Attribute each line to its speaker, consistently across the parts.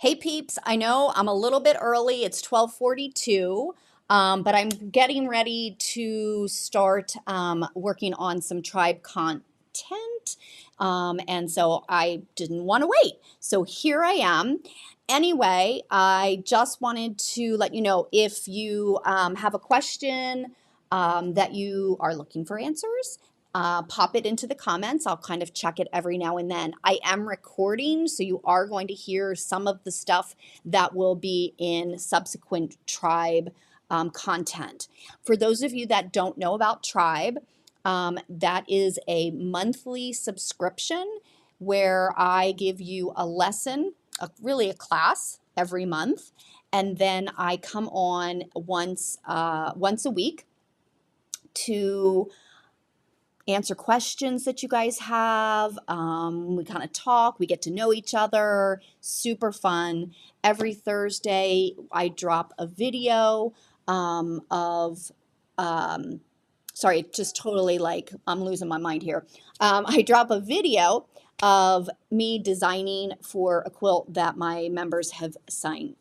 Speaker 1: Hey peeps, I know I'm a little bit early. It's 12:42, but I'm getting ready to start working on some tribe content. And so I didn't want to wait. So here I am. Anyway, I just wanted to let you know if you have a question that you are looking for answers, pop it into the comments. I'll kind of check it every now and then. I am recording, so you are going to hear some of the stuff that will be in subsequent Tribe content. For those of you that don't know about Tribe, that is a monthly subscription where I give you a lesson, really a class every month, and then I come on once a week to answer questions that you guys have. We kind of talk, we get to know each other. Super fun. Every Thursday, I drop a video of, sorry, just totally like I'm losing my mind here. I drop a video of me designing for a quilt that my members have sent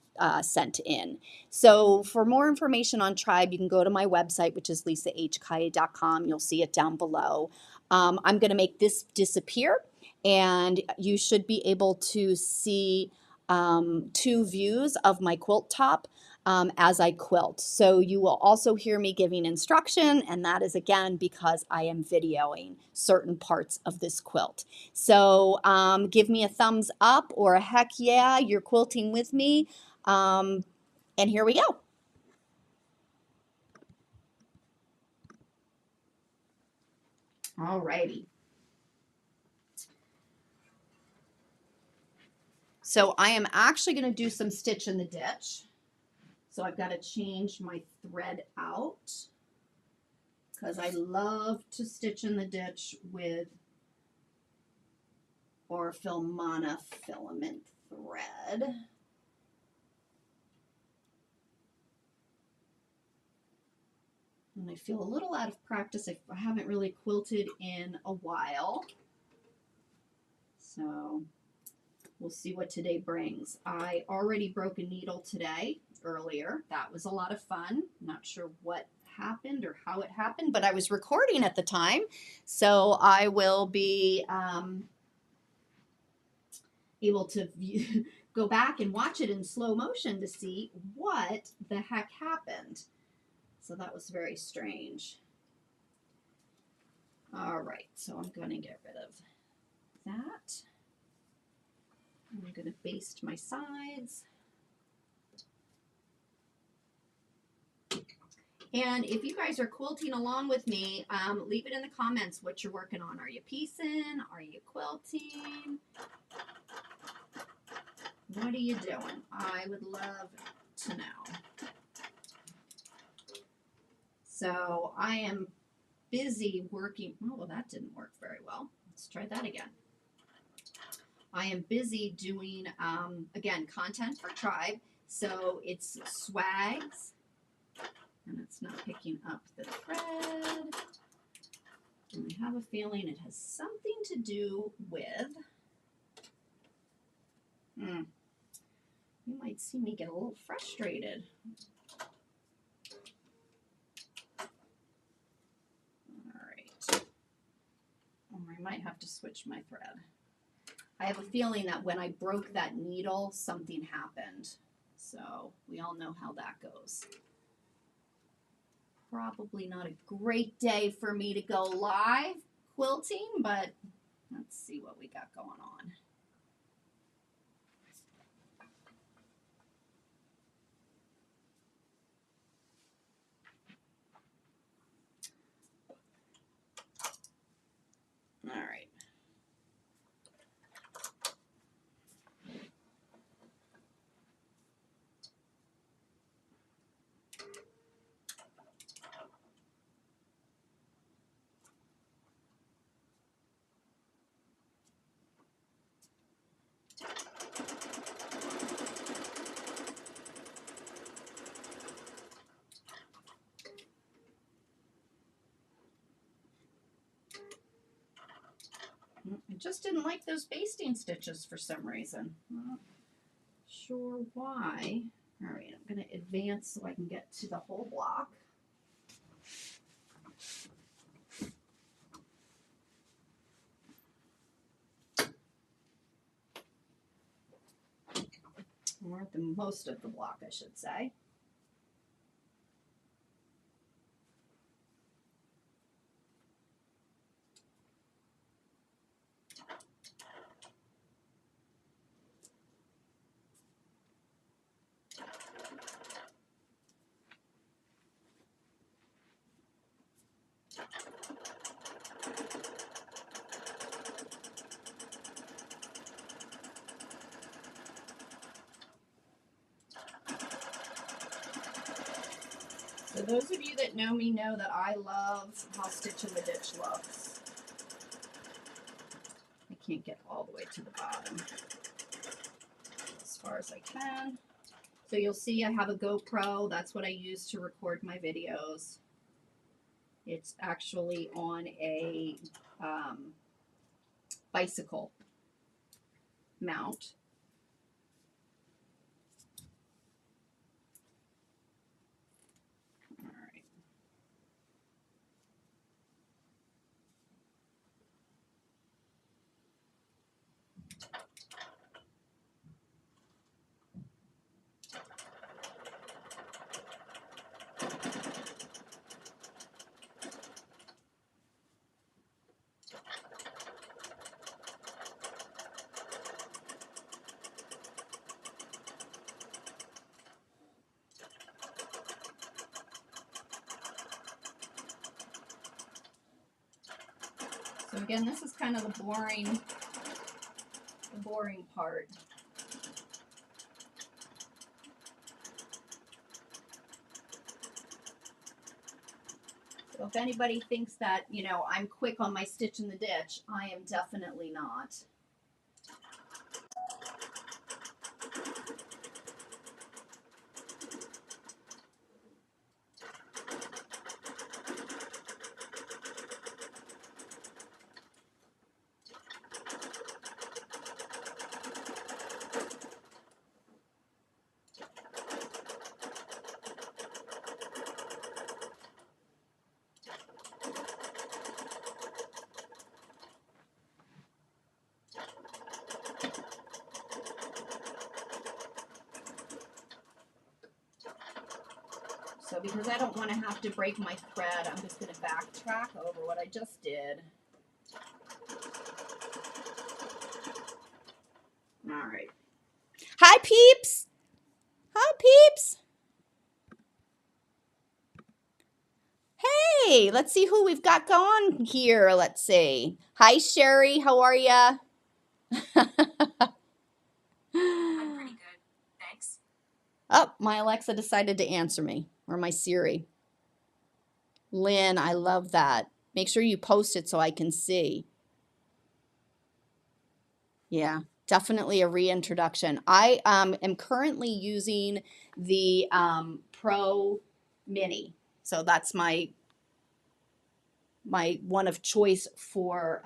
Speaker 1: in. So for more information on Tribe, you can go to my website, which is lisahkaya.com. You'll see it down below. I'm going to make this disappear, and you should be able to see two views of my quilt top as I quilt. So you will also hear me giving instruction, and that is again because I am videoing certain parts of this quilt. So give me a thumbs up or a heck yeah, you're quilting with me. And here we go. All righty. So I am actually going to do some stitch in the ditch. So I've got to change my thread out because I love to stitch in the ditch with Orfil monofilament thread. And I feel a little out of practice. I haven't really quilted in a while. So we'll see what today brings. I already broke a needle today earlier. That was a lot of fun. Not sure what happened or how it happened, but I was recording at the time. So I will be able to go back and watch it in slow motion to see what the heck happened. So that was very strange. All right, so I'm going to get rid of that. I'm going to baste my sides. And if you guys are quilting along with me, leave it in the comments what you're working on. Are you piecing? Are you quilting? What are you doing? I would love to know. So I am busy working. Oh, well, that didn't work very well. Let's try that again. I am busy doing, again, content for Tribe. So it's swags. And it's not picking up the thread. And I have a feeling it has something to do with, you might see me get a little frustrated. All right. Or I might have to switch my thread. I have a feeling that when I broke that needle, something happened. So we all know how that goes. Probably not a great day for me to go live quilting, but let's see what we got going on. All right. I just didn't like those basting stitches for some reason. sure why. All right, I'm going to advance so I can get to the whole block. Or at the most of the block, I should say. So those of you that know me know that I love how Stitch in the Ditch looks. I can't get all the way to the bottom as far as I can. So you'll see I have a GoPro. That's what I use to record my videos. It's actually on a bicycle mount. All right. So again, this is kind of the boring part. So if anybody thinks that, you know, I'm quick on my Stitch in the Ditch, I am definitely not. So because I don't want to have to break my thread, I'm just going to backtrack over what I just did. All right. Hi, peeps. Hi, peeps. Hey, let's see who we've got going here. Let's see. Hi, Sherry. How are ya?
Speaker 2: I'm pretty good, thanks.
Speaker 1: Oh, my Alexa decided to answer me, or my Siri. Lynn, I love that. Make sure you post it so I can see. Yeah, definitely a reintroduction. I am currently using the Pro Mini. So that's my one of choice for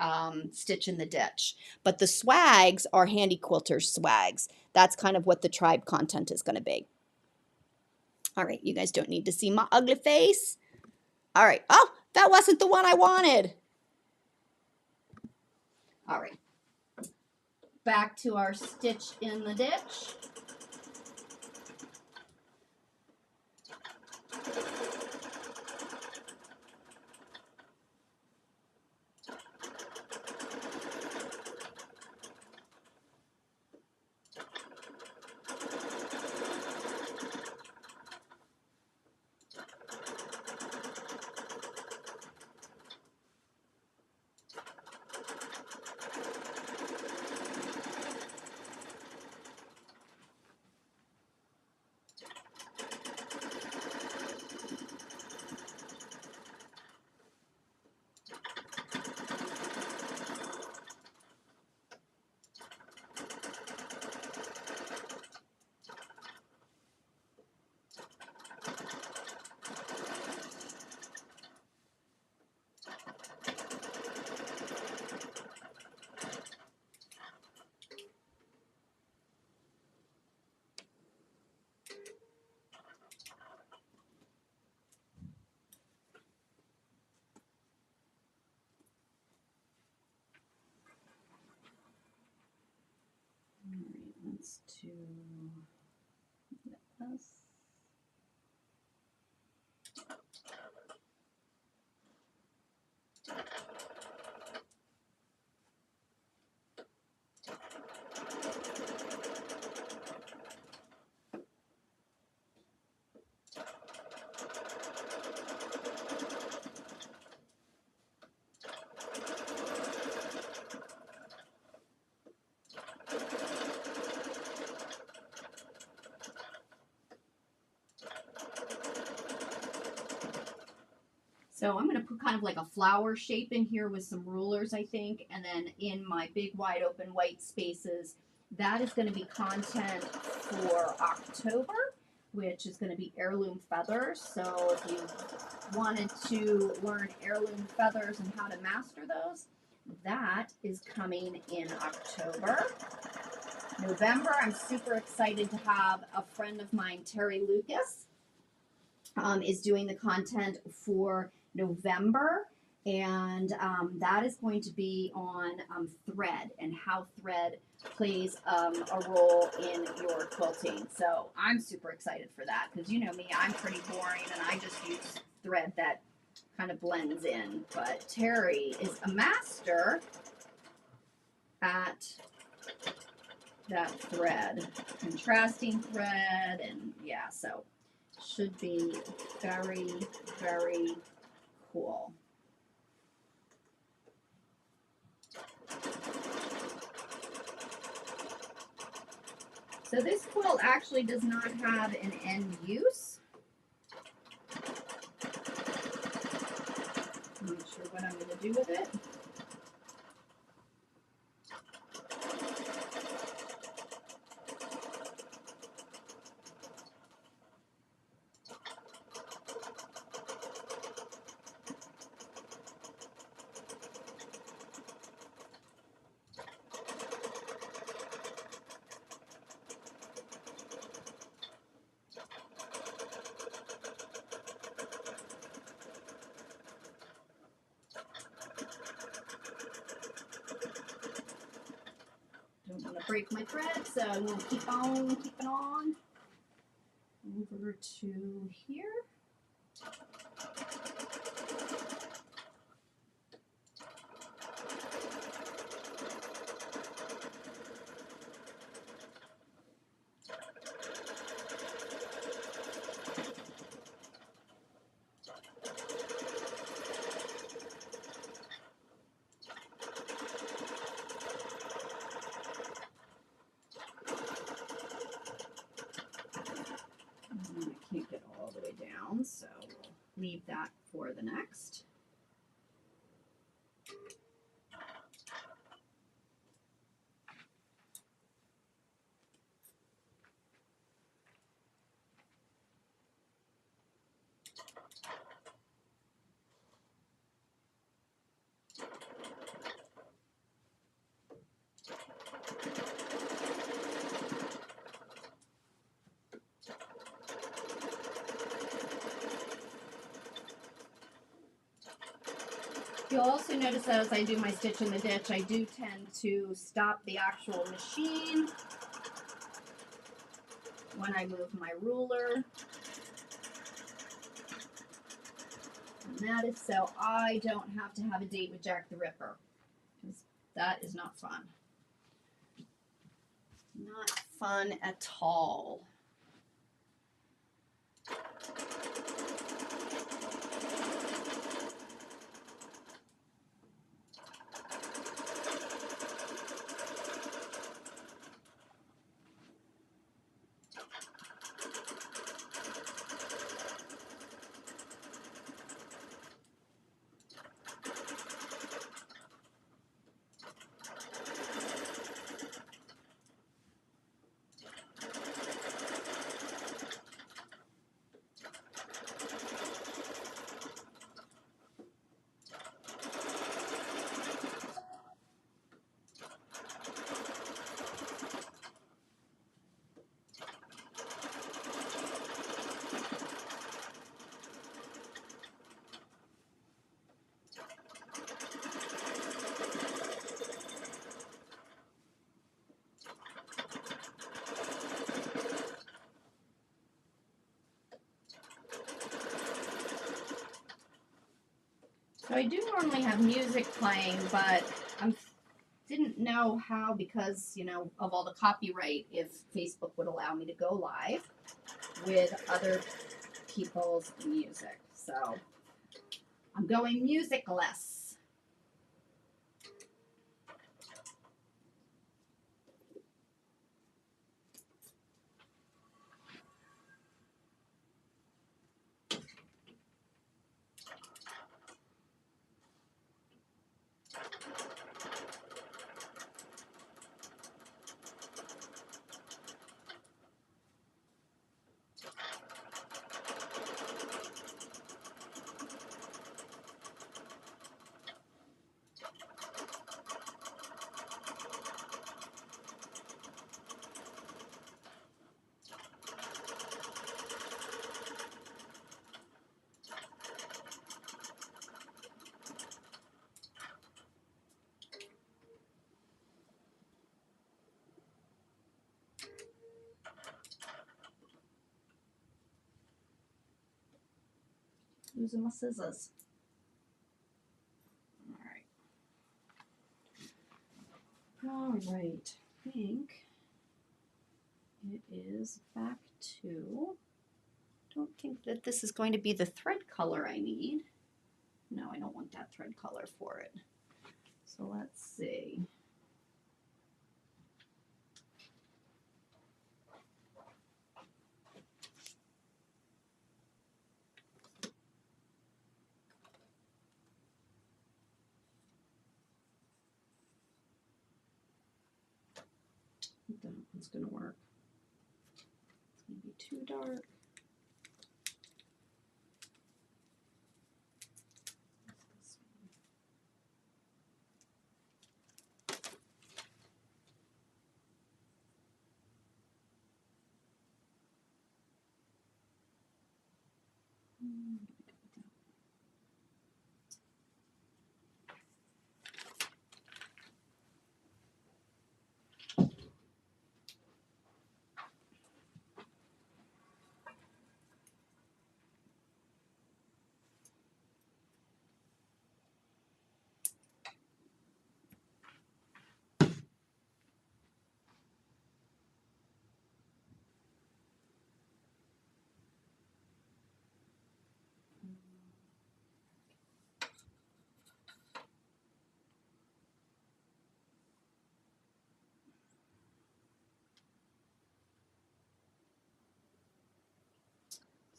Speaker 1: Stitch in the Ditch. But the swags are Handy Quilters swags. That's kind of what the tribe content is going to be. All right, you guys don't need to see my ugly face. All right. Oh, that wasn't the one I wanted. All right. Back to our Stitch in the Ditch. Let's do this. So I'm going to put kind of like a flower shape in here with some rulers, I think, and then in my big wide open white spaces, that is going to be content for October, which is going to be heirloom feathers. So if you wanted to learn heirloom feathers and how to master those, that is coming in October. November, I'm super excited to have a friend of mine, Terry Lucas, is doing the content for November, and that is going to be on thread and how thread plays a role in your quilting. So I'm super excited for that because you know me, I'm pretty boring and I just use thread that kind of blends in. But Terry is a master at that thread, contrasting thread, and yeah, so should be very, very cool. So this quilt actually does not have an end use. I'm not sure what I'm going to do with it. Don't want to break my thread, so I'm going to keep on keeping on over to here. I can't get all the way down, so we'll leave that for the next. You'll also notice that as I do my stitch in the ditch, I do tend to stop the actual machine when I move my ruler. And that is so I don't have to have a date with Jack the Ripper, because that is not fun. Not fun at all. So I do normally have music playing, but I didn't know how because, you know, of all the copyright, if Facebook would allow me to go live with other people's music. So I'm going musicless. Using my scissors. All right. I think it is back to, don't think that this is going to be the thread color I need. No, I don't want that thread color for it. So let's see. That one's going to work. It's going to be too dark. This one.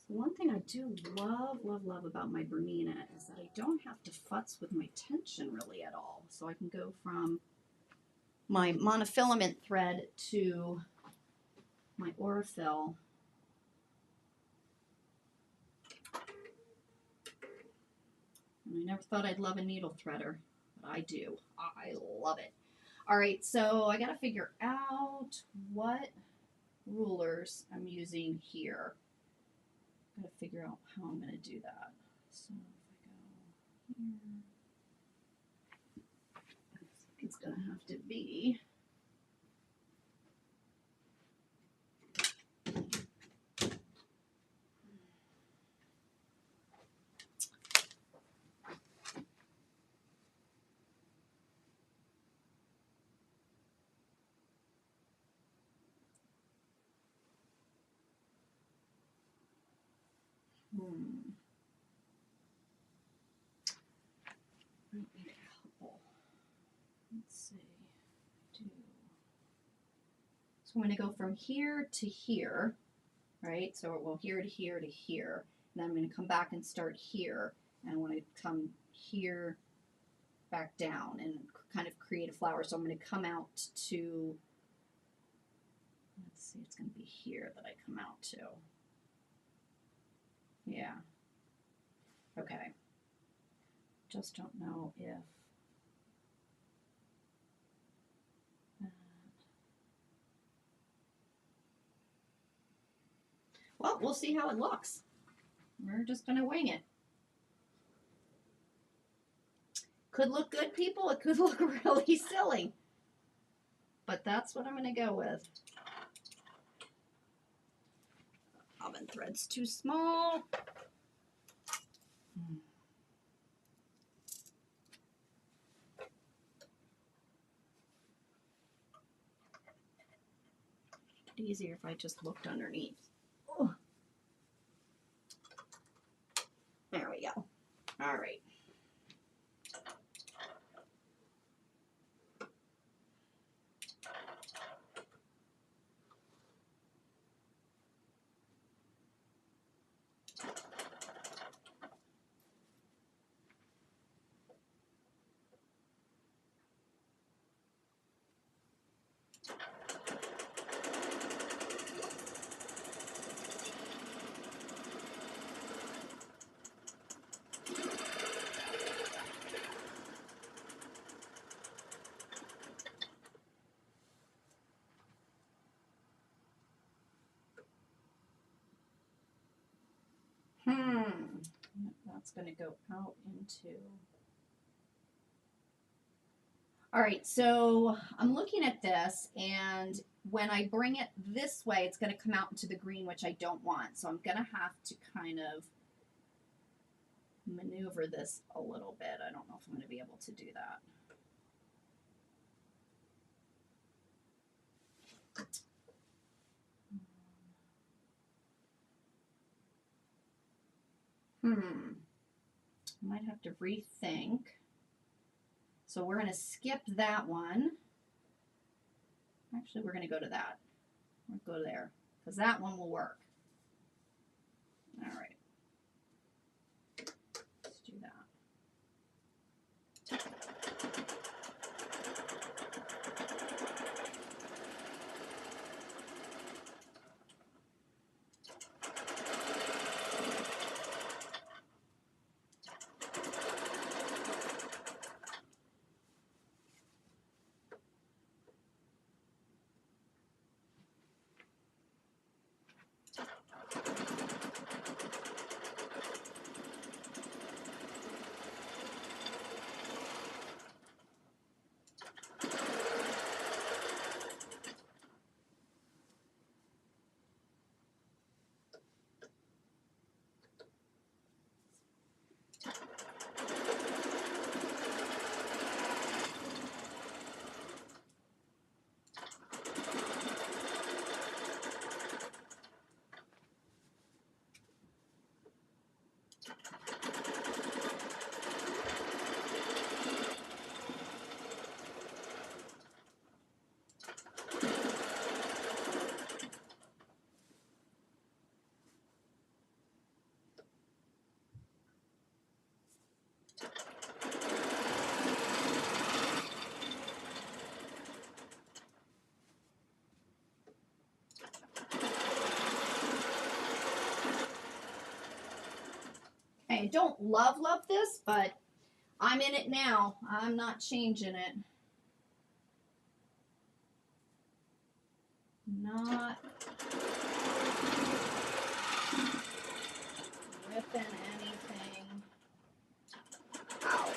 Speaker 1: So one thing I do love about my Bernina is that I don't have to futz with my tension really at all. So I can go from my monofilament thread to my Aurifil. And I never thought I'd love a needle threader, but I do. I love it. All right, so I got to figure out what rulers I'm using here. Got to figure out how I'm going to do that. So if I go here, it's going to have to be might need a couple. Let's see. So I'm going to go from here to here, right? So well, here to here to here. And then I'm going to come back and start here. And I want to come here back down and kind of create a flower. So I'm going to come out to, let's see, it's going to be here that I come out to. Yeah. Okay. Just don't know if well, we'll see how it looks. We're just going to wing it. Could look good, people. It could look really silly. But that's what I'm going to go with. Bobbin thread's too small. It'd be easier if I just looked underneath. Oh. There we go. All right. That's going to go out into... All right, so I'm looking at this, and when I bring it this way, it's going to come out into the green, which I don't want. So I'm going to have to kind of maneuver this a little bit. I don't know if I'm going to be able to do that. I might have to rethink. So we're going to skip that one. Actually, we're going to go to that. We'll go there, because that one will work. All right. Let's do that. I don't love this, but I'm in it now. I'm not changing it. Not ripping anything out.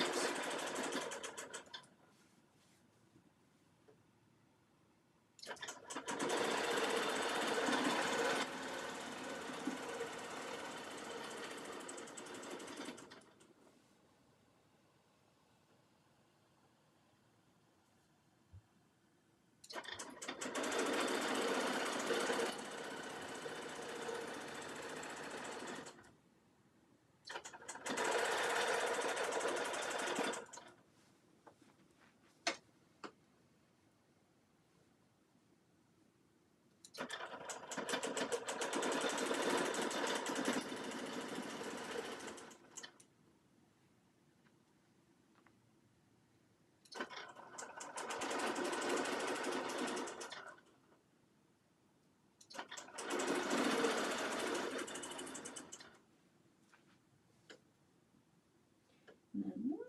Speaker 1: And then one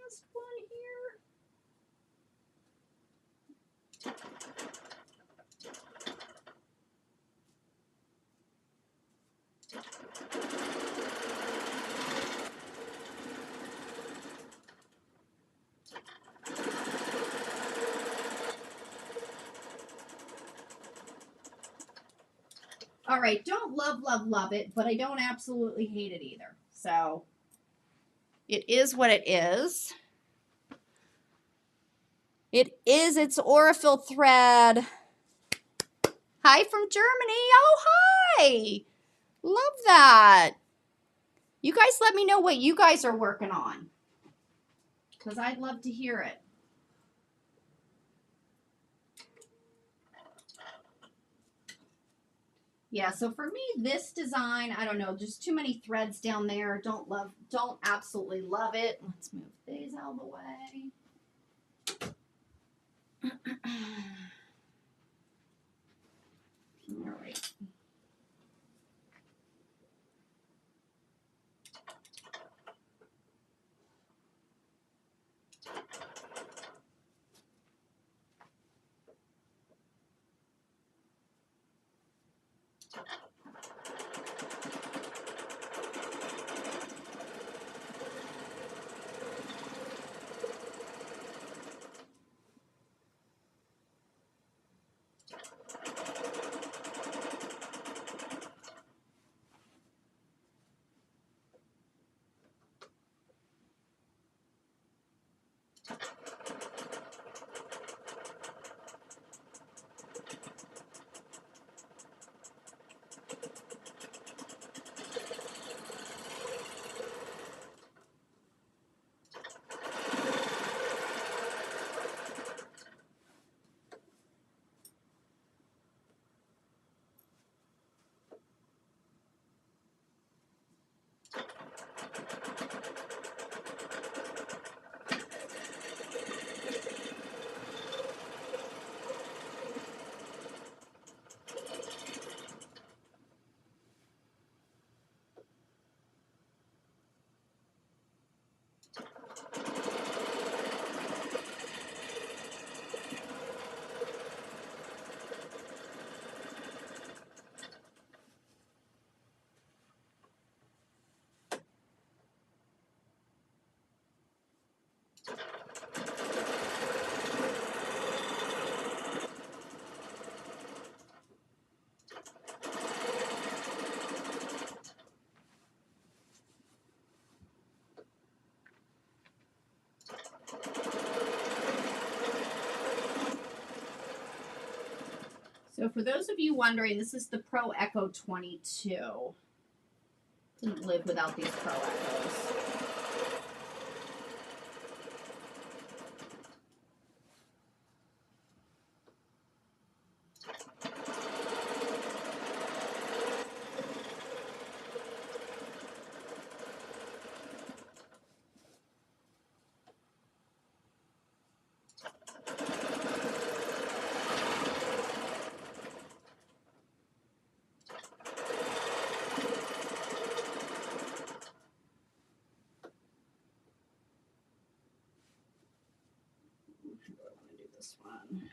Speaker 1: last one here. All right, don't love it, but I don't absolutely hate it either. So it is what it is. It is its Aurifil thread. Hi from Germany. Oh, hi. Love that. You guys let me know what you guys are working on, because I'd love to hear it. Yeah, so for me, this design, I don't know, just too many threads down there. Don't absolutely love it. Let's move these out of the way. All right. So for those of you wondering, this is the Pro Echo 22. Didn't live without these Pro Echoes. I want to do this one.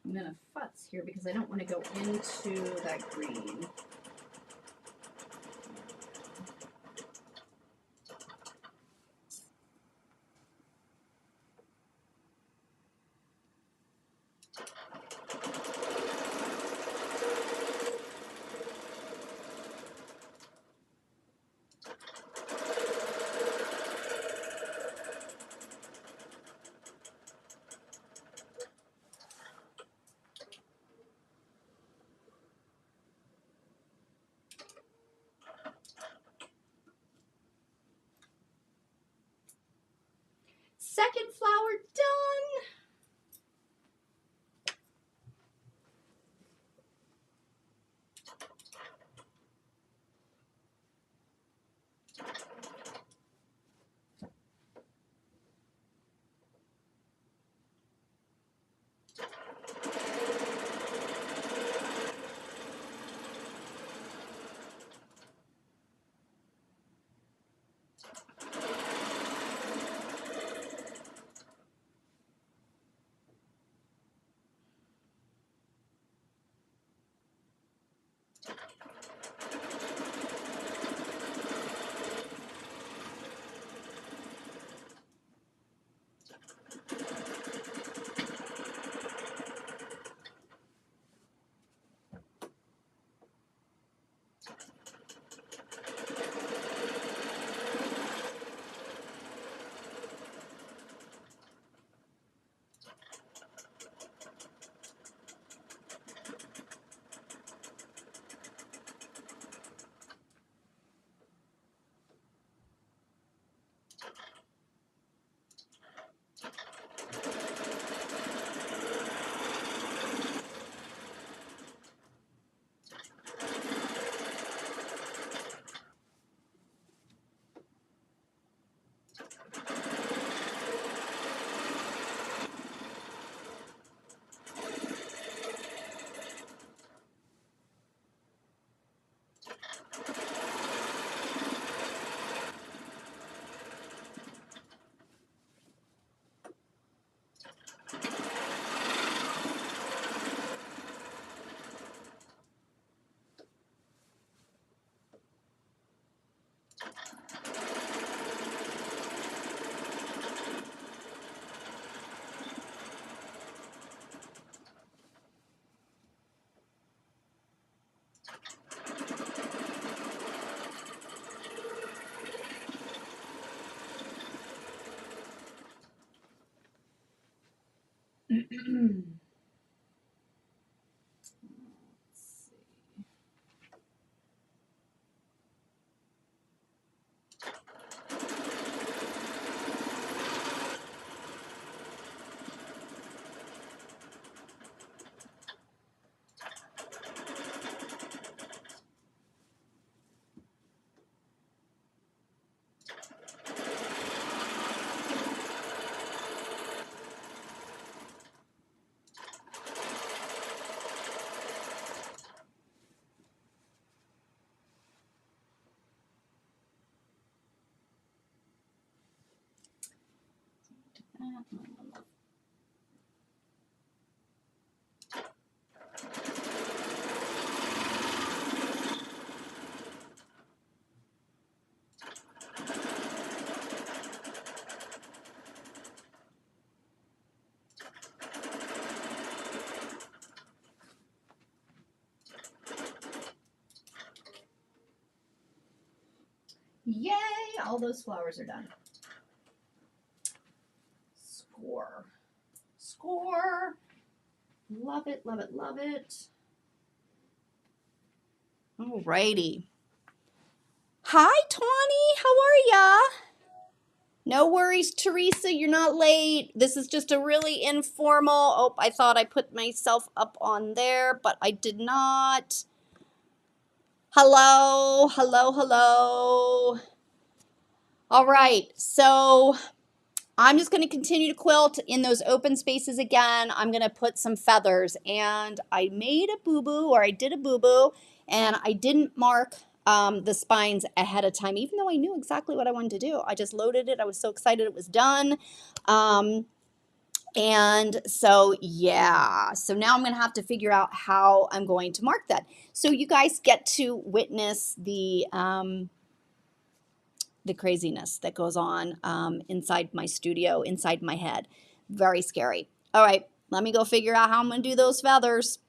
Speaker 1: I'm going to futz here because I don't want to go into that green. Second flower done. see. Yay! All those flowers are done. Score. Score. Love it, love it, love it. Alrighty. Hi, Tawny. How are ya? No worries, Teresa. You're not late. This is just a really informal. Oh, I thought I put myself up on there, but I did not. Hello, hello, hello. All right, so I'm just going to continue to quilt in those open spaces again. I'm going to put some feathers, and I made a boo-boo, or I did a boo-boo, and I didn't mark the spines ahead of time, even though I knew exactly what I wanted to do. I just loaded it. I was so excited it was done. And so, yeah, so now I'm going to have to figure out how I'm going to mark that. So you guys get to witness the craziness that goes on inside my studio, inside my head. Very scary. All right, let me go figure out how I'm going to do those feathers.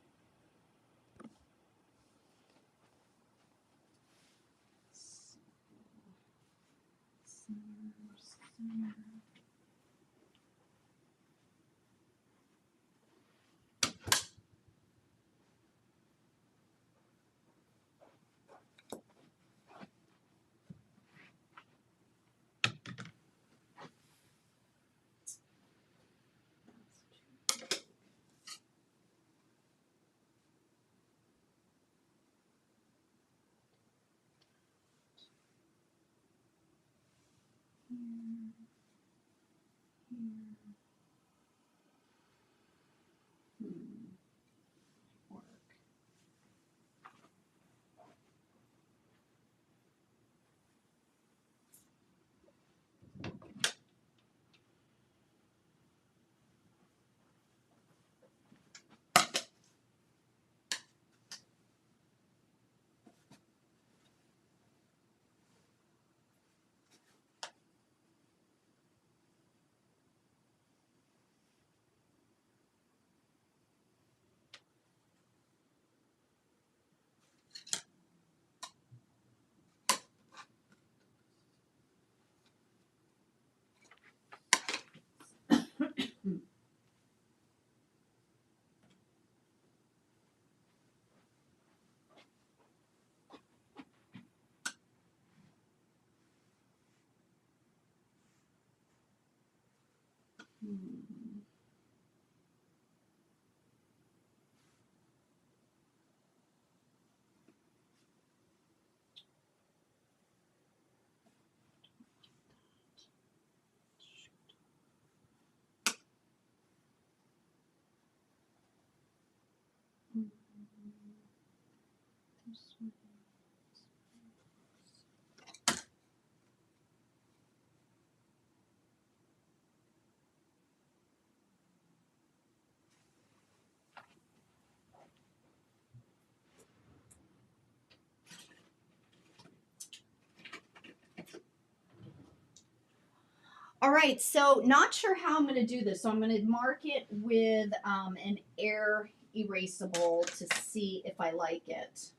Speaker 1: All right, so not sure how I'm going to do this. So I'm going to mark it with an air erasable to see if I like it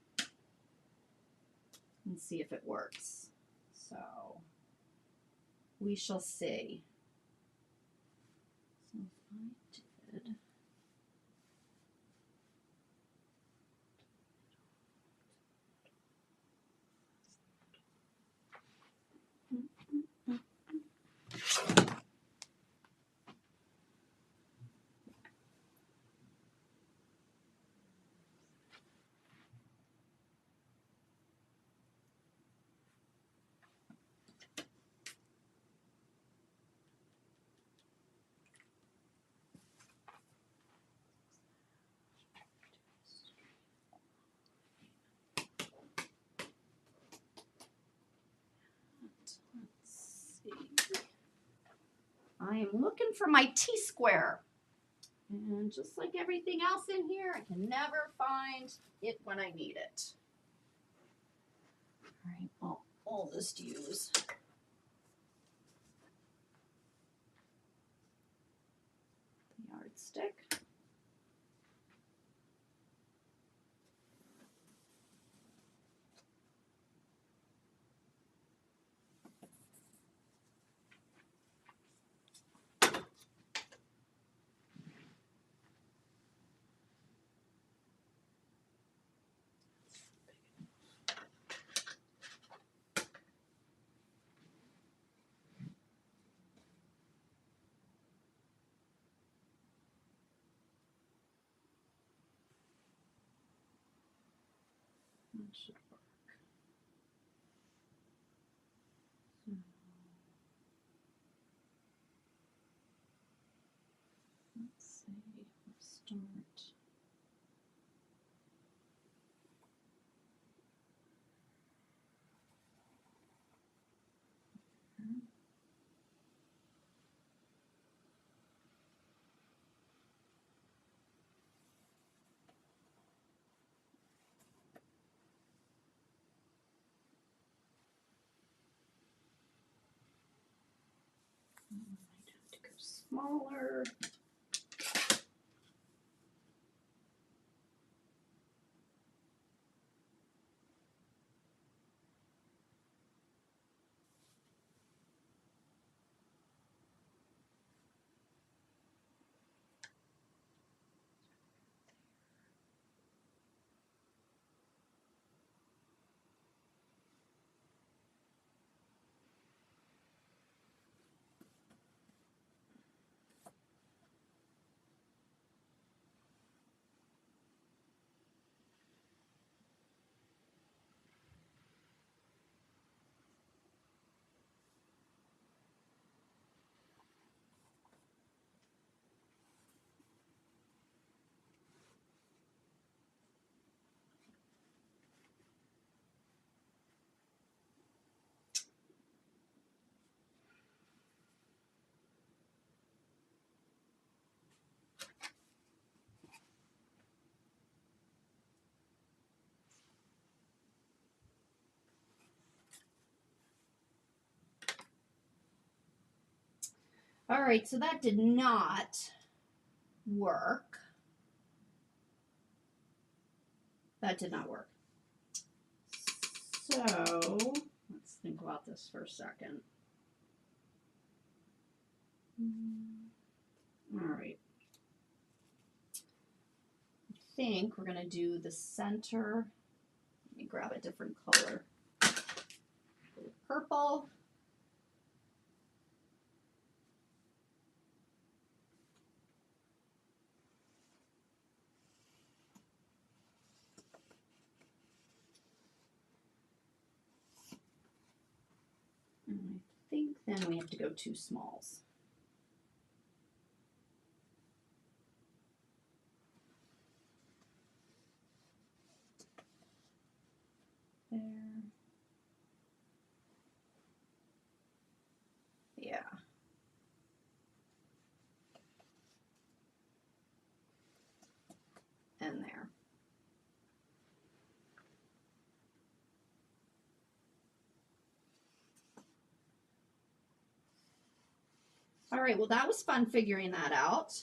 Speaker 1: and see if it works. So we shall see. So if I did Let's see. I am looking for my T-square. And just like everything else in here, I can never find it when I need it. All right, well, I'll just use the yardstick. That should work. Let's see, start. I might have to go smaller. All right, so that did not work. That did not work. So let's think about this for a second. All right. I think we're going to do the center. Let me grab a different color. Purple. And I think then we have to go 2 smalls. There. Yeah. And there. All right, well, that was fun figuring that out.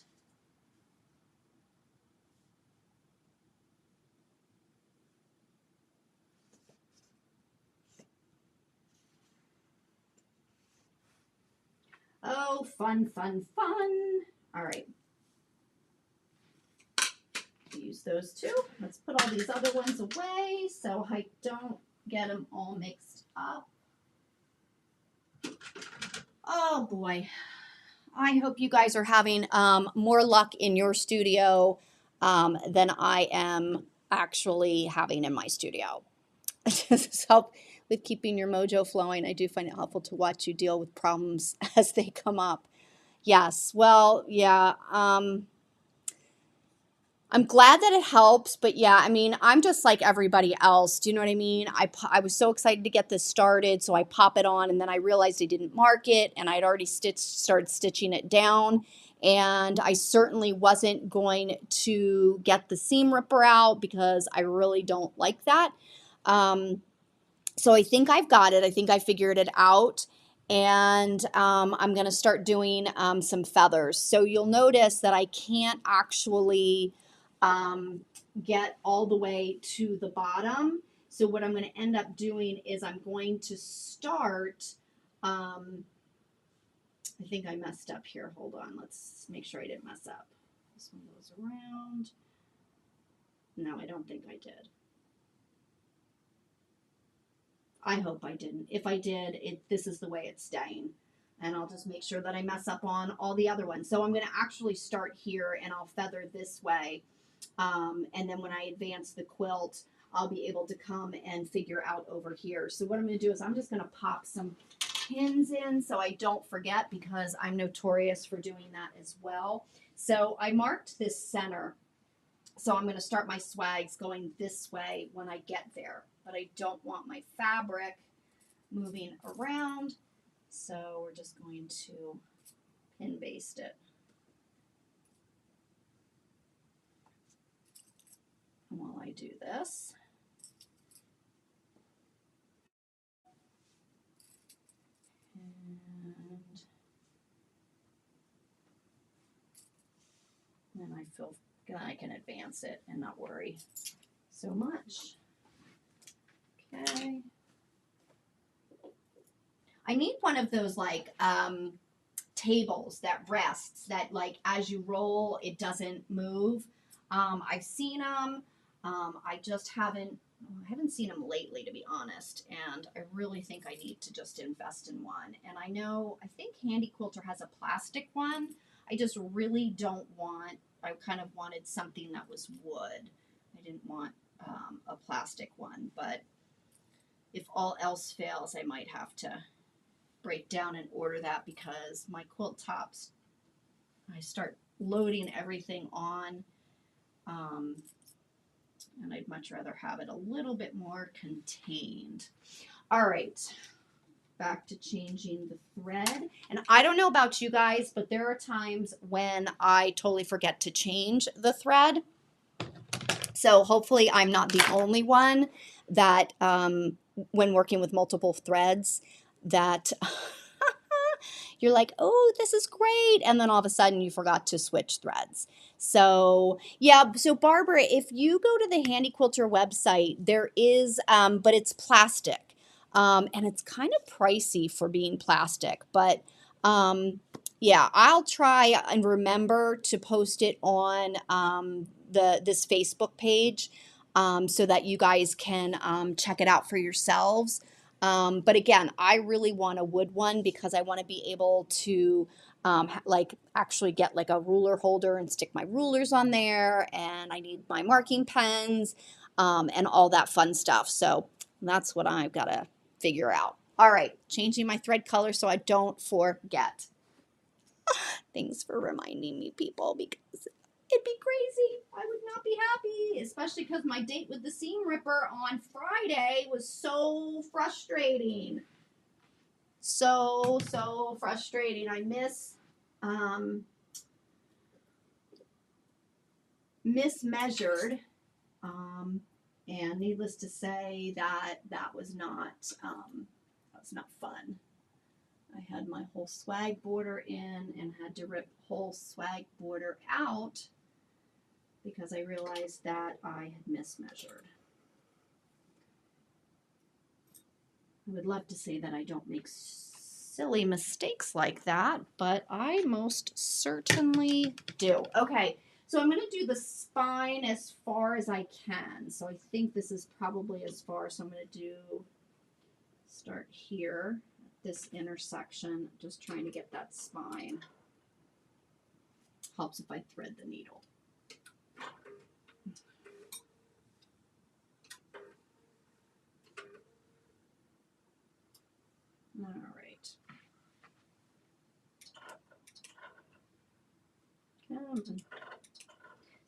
Speaker 1: Oh, fun, fun, fun. All right. Use those two. Let's put all these other ones away so I don't get them all mixed up. Oh boy. I hope you guys are having more luck in your studio than I am actually having in my studio. Just help with keeping your mojo flowing. I do find it helpful to watch you deal with problems as they come up. Yes, well, yeah. I'm glad that it helps, but yeah, I mean, I'm just like everybody else. Do you know what I mean? I was so excited to get this started, so I pop it on, and then I realized I didn't mark it, and I'd already started stitching it down, and I certainly wasn't going to get the seam ripper out because I really don't like that. Um, so I think I've got it. I think I figured it out. And I'm going to start doing some feathers. So you'll notice that I can't actually um, get all the way to the bottom. So what I'm going to end up doing is I'm going to start, I think I messed up here. Hold on. Let's make sure I didn't mess up. This one goes around. No, I don't think I did. I hope I didn't. If I did, this is the way it's staying. And I'll just make sure that I mess up on all the other ones. So I'm going to actually start here and I'll feather this way. And then when I advance the quilt, I'll be able to come and figure out over here. So what I'm going to do is I'm just going to pop some pins in so I don't forget because I'm notorious for doing that as well. So I marked this center. So I'm going to start my swags going this way when I get there, but I don't want my fabric moving around. So we're just going to pin baste it. And while I do this, and then I feel then I can advance it and not worry so much. Okay. I need one of those like tables that rests that like as you roll it doesn't move. I've seen them. I just haven't seen them lately, to be honest, and I really think I need to just invest in one. And I think Handy Quilter has a plastic one. I just really don't want. I kind of wanted something that was wood. I didn't want a plastic one, but if all else fails, I might have to break down and order that because my quilt tops, I start loading everything on, and I'd much rather have it a little bit more contained. All right, back to changing the thread. And I don't know about you guys, but there are times when I totally forget to change the thread. So hopefully I'm not the only one that when working with multiple threads that you're like, oh, this is great. And then all of a sudden you forgot to switch threads. So yeah, so Barbara, if you go to the Handy Quilter website, there is, but it's plastic. And it's kind of pricey for being plastic, but yeah, I'll try and remember to post it on this Facebook page so that you guys can check it out for yourselves. But again, I really want a wood one because I want to be able to like actually get like a ruler holder and stick my rulers on there, and I need my marking pens and all that fun stuff. So that's what I've got to figure out. All right, changing my thread color so I don't forget. Thanks for reminding me, people, because it'd be crazy. I would not be happy, especially because my date with the seam ripper on Friday was so frustrating. So frustrating. I mismeasured, and needless to say that was not fun. I had my whole swag border in and had to rip whole swag border out because I realized that I had mismeasured. I would love to say that I don't make silly mistakes like that, but I most certainly do. Okay, so I'm going to do the spine as far as I can. So I think this is probably as far, so I'm going to start here at this intersection, just trying to get that spine. Helps if I thread the needle. All right.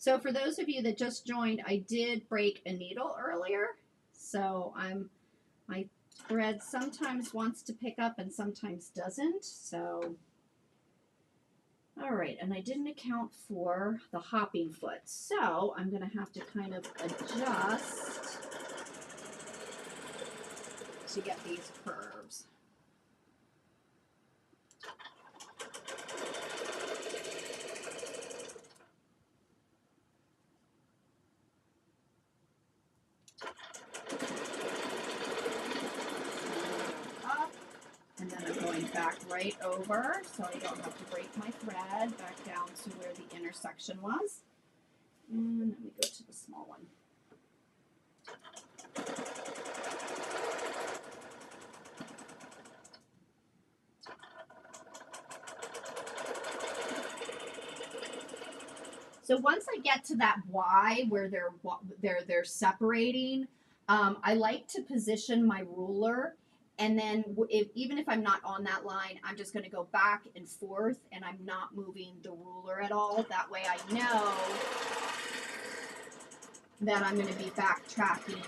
Speaker 1: So for those of you that just joined, I did break a needle earlier. So my thread sometimes wants to pick up and sometimes doesn't. So, all right, and I didn't account for the hopping foot. So I'm going to have to kind of adjust to get these curves. Up, and then I'm going back right over so I don't have to break my thread back down to where the intersection was. And let me go to the small one. So once I get to that Y where they're separating, I like to position my ruler, and then even if I'm not on that line, I'm just going to go back and forth, and I'm not moving the ruler at all. That way I know that I'm going to be backtracking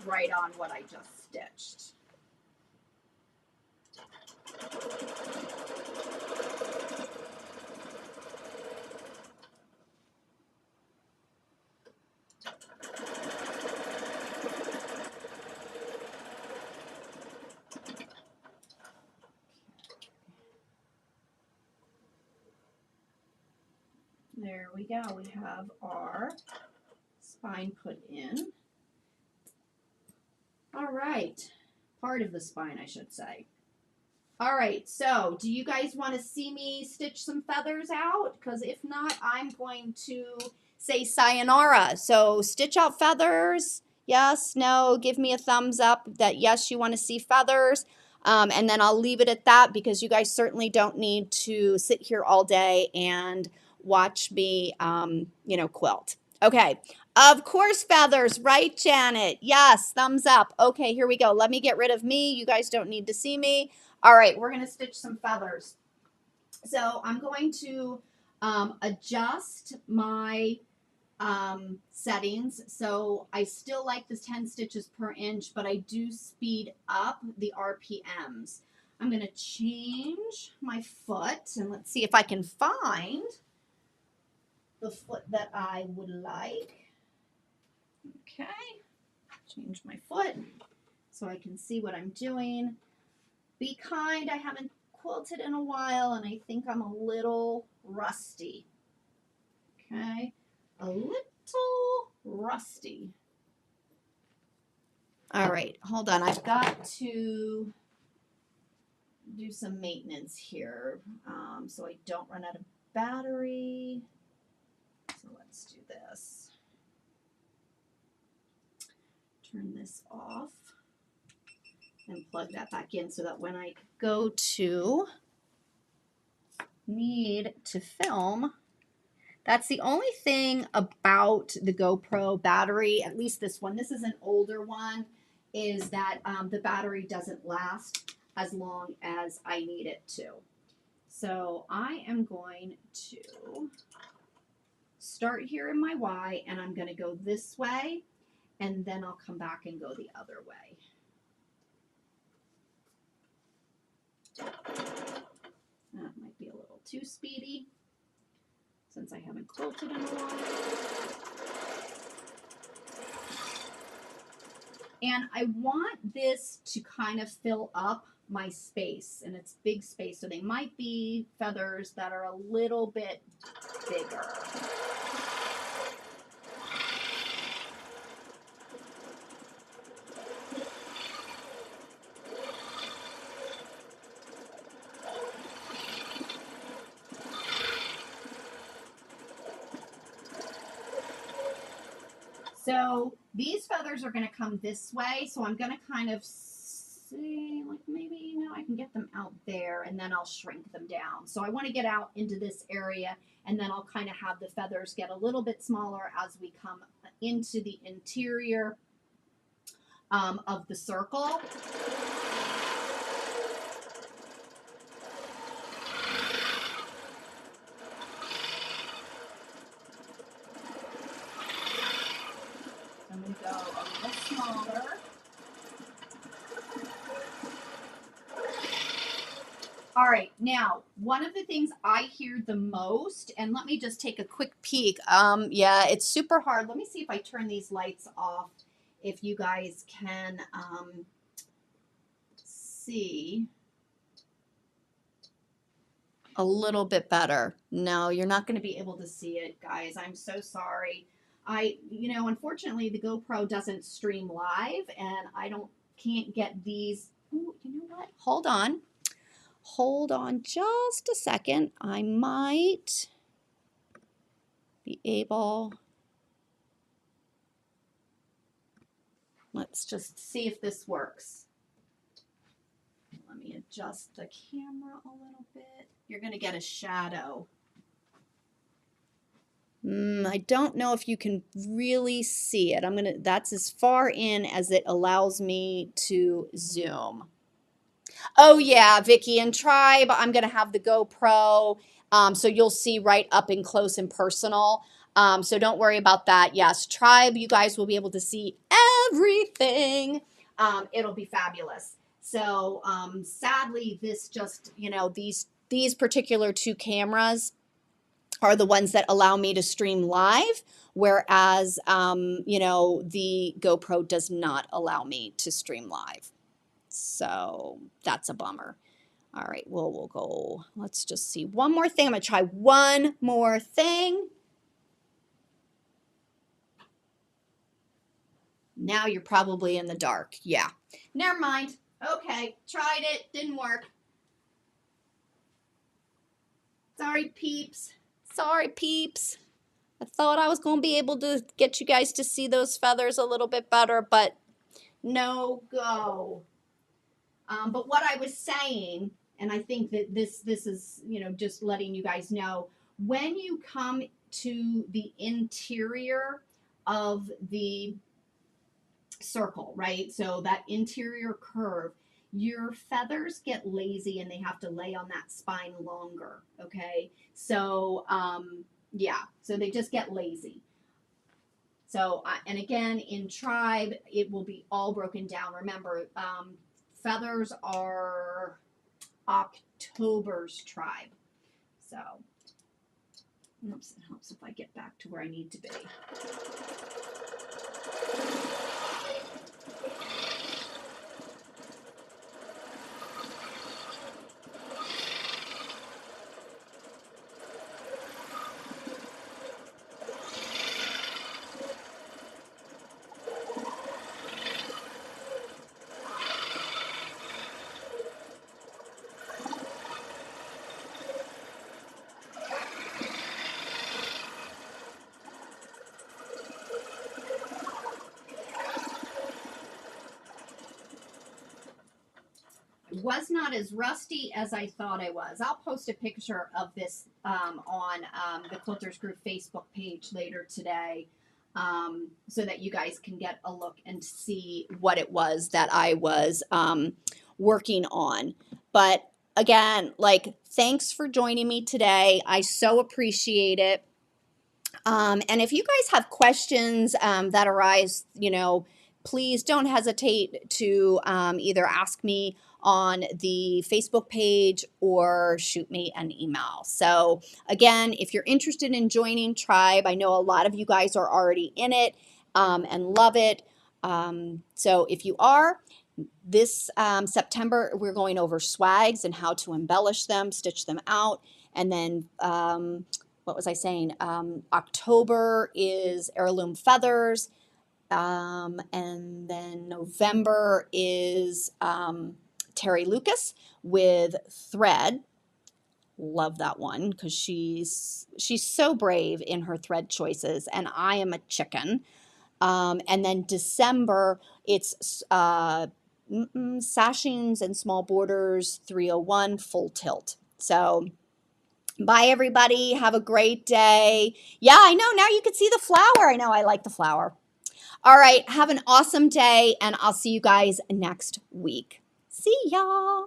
Speaker 1: right on what I just stitched. There we go. We have our spine put in. All right. Part of the spine, I should say. All right, so do you guys want to see me stitch some feathers out? Because if not, I'm going to say sayonara. So stitch out feathers. Yes, no, give me a thumbs up that yes, you want to see feathers. And then I'll leave it at that because you guys certainly don't need to sit here all day and watch me, quilt. Okay, of course feathers, right, Janet? Yes, thumbs up. Okay, here we go. Let me get rid of me. You guys don't need to see me. All right, we're going to stitch some feathers. So I'm going to adjust my settings. So I still like this 10 stitches per inch, but I do speed up the RPMs. I'm going to change my foot, and let's see if I can find the foot that I would like. Okay, change my foot so I can see what I'm doing. Be kind, I haven't quilted in a while and I think I'm a little rusty. Okay, a little rusty. All right, hold on. I've got to do some maintenance here so I don't run out of battery. So let's do this. Turn this off and plug that back in so that when I go to need to film, that's the only thing about the GoPro battery, at least this one, this is an older one, is that the battery doesn't last as long as I need it to. So I am going to start here in my Y, and I'm going to go this way, and then I'll come back and go the other way. That might be a little too speedy since I haven't quilted in a while. And I want this to kind of fill up my space, and it's big space, so they might be feathers that are a little bit bigger. So these feathers are going to come this way, so I'm going to kind of see, like maybe, I can get them out there, and then I'll shrink them down. So I want to get out into this area, and then I'll kind of have the feathers get a little bit smaller as we come into the interior of the circle. All right, now one of the things I hear the most, and let me just take a quick peek. Yeah, it's super hard. Let me see if I turn these lights off, if you guys can see a little bit better. No, you're not going to be able to see it, guys. I'm so sorry. Unfortunately, the GoPro doesn't stream live, and I can't get these. Ooh, you know what? Hold on. Hold on just a second. I might be able. Let's just see if this works. Let me adjust the camera a little bit. You're going to get a shadow. I don't know if you can really see it. That's as far in as it allows me to zoom. Oh yeah, Vicky and Tribe, I'm gonna have the GoPro, so you'll see right up and close and personal. So don't worry about that. Yes, Tribe, you guys will be able to see everything. It'll be fabulous. So sadly, this just, these particular two cameras are the ones that allow me to stream live, whereas the GoPro does not allow me to stream live. So that's a bummer. All right, well, we'll go. Let's just see one more thing. I'm going to try one more thing. Now you're probably in the dark. Yeah. Never mind. Okay, tried it. Didn't work. Sorry, peeps. Sorry, peeps. I thought I was going to be able to get you guys to see those feathers a little bit better, but no go. But what I was saying, and I think that this is, just letting you guys know, when you come to the interior of the circle, right? So that interior curve, your feathers get lazy and they have to lay on that spine longer, okay? So, yeah, so they just get lazy. So, and again, in Tribe, it will be all broken down. Remember, feathers are October's Tribe. So, oops, it helps if I get back to where I need to be. Was not as rusty as I thought I was. I'll post a picture of this on the Quilters Group Facebook page later today, so that you guys can get a look and see what it was that I was working on. But again, thanks for joining me today. I so appreciate it. And if you guys have questions that arise, please don't hesitate to either ask me on the Facebook page or shoot me an email. So again, if you're interested in joining Tribe, I know a lot of you guys are already in it and love it. So if you are, this September, we're going over swags and how to embellish them, stitch them out. And then what was I saying? October is heirloom feathers. And then November is Terry Lucas with thread. Love that one because she's so brave in her thread choices, and I am a chicken. And then December, it's sashings and small borders 301 full tilt. So bye, everybody. Have a great day. Yeah, I know. Now you can see the flower. I know. I like the flower. All right. Have an awesome day, and I'll see you guys next week. See y'all.